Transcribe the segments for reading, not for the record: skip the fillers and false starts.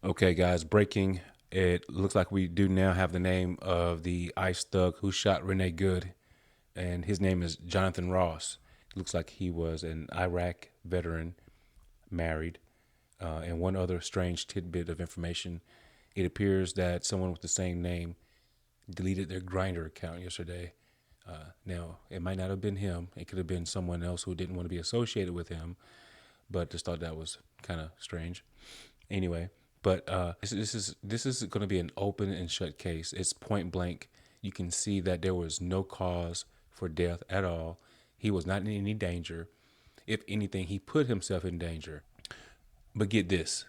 Okay, guys, breaking. It looks like we do now have the name of the ICE thug who shot Renee Good, and his name is Jonathan Ross. It looks like he was an Iraq veteran, married, and one other strange tidbit of information. It appears that someone with the same name deleted their Grinder account yesterday. Now, it might not have been him. It could have been someone else who didn't want to be associated with him, but just thought that was kind of strange. Anyway, but this is going to be an open and shut case. It's point blank. You can see that there was no cause for death at all. He was not in any danger. If anything, he put himself in danger. But get this,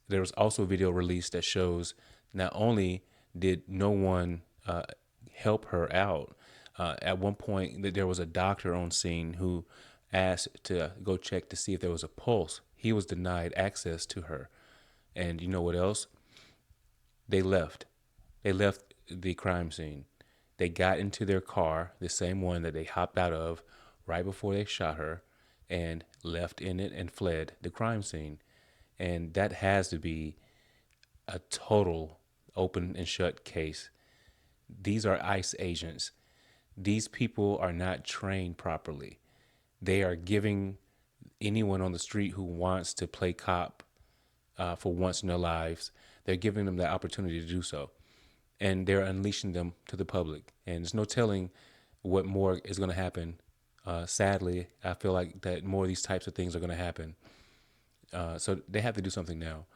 there was also a video released that shows not only did no one help her out, at one point that there was a doctor on scene who asked to go check to see if there was a pulse. He was denied access to her. And you know what else? They left. They left the crime scene. They got into their car, the same one that they hopped out of right before they shot her, and left in it and fled the crime scene. And that has to be a total open and shut case. These are ICE agents. These people are not trained properly. They are giving anyone on the street who wants to play cop for once in their lives, they're giving them the opportunity to do so. And they're unleashing them to the public. And there's no telling what more is going to happen. Sadly, I feel like that more of these types of things are going to happen. So they have to do something now.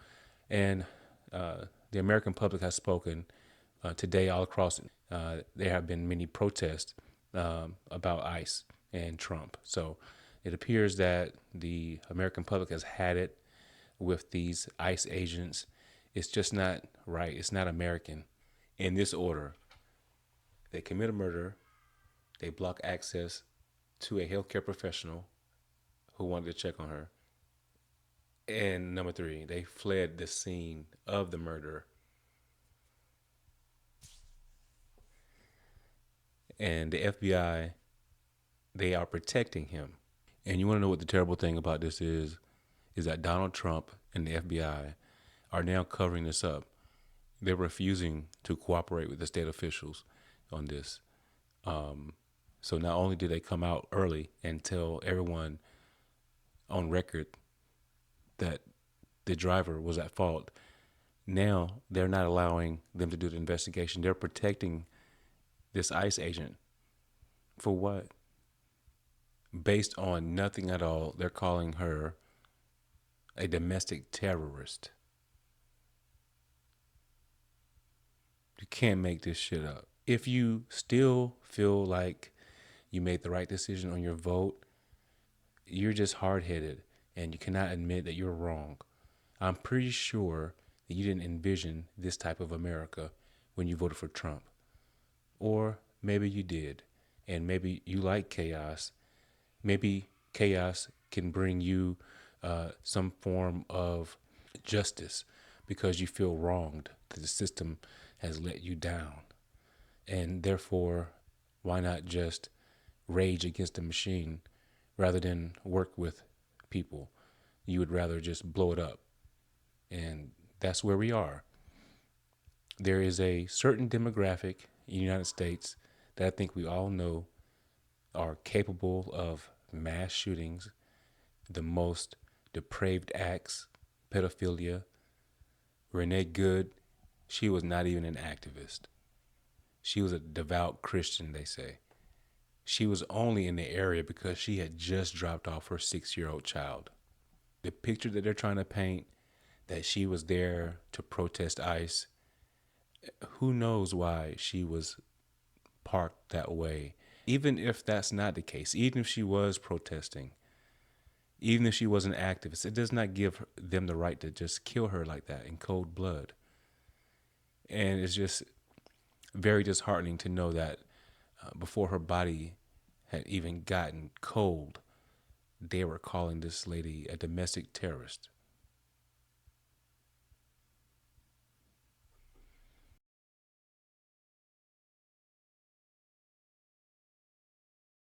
And the American public has spoken today all across. There have been many protests about ICE and Trump. So it appears that the American public has had it with these ICE agents. It's just not right. It's not American. In this order, they commit a murder, they block access to a healthcare professional who wanted to check on her, and number three, they fled the scene of the murder. And the FBI, they are protecting him. And you want to know what the terrible thing about this is that Donald Trump and the FBI are now covering this up. They're refusing to cooperate with the state officials on this. So not only did they come out early and tell everyone on record that the driver was at fault, now they're not allowing them to do the investigation. They're protecting this ICE agent. For what? Based on nothing at all, they're calling her a domestic terrorist. You can't make this shit up. If you still feel like you made the right decision on your vote, you're just hard headed and you cannot admit that you're wrong. I'm pretty sure that you didn't envision this type of America when you voted for Trump. Or maybe you did, and maybe you like chaos. Maybe chaos can bring you some form of justice because you feel wronged, that the system has let you down. And therefore, why not just rage against the machine rather than work with people? You would rather just blow it up. And that's where we are. There is a certain demographic in the United States that I think we all know are capable of mass shootings, the most depraved acts, pedophilia. Renee Good, she was not even an activist. She was a devout Christian, they say. She was only in the area because she had just dropped off her 6-year-old child. The picture that they're trying to paint, that she was there to protest ICE, who knows why she was parked that way. Even if that's not the case, even if she was protesting, even if she was an activist, it does not give them the right to just kill her like that in cold blood. And it's just very disheartening to know that before her body had even gotten cold, they were calling this lady a domestic terrorist.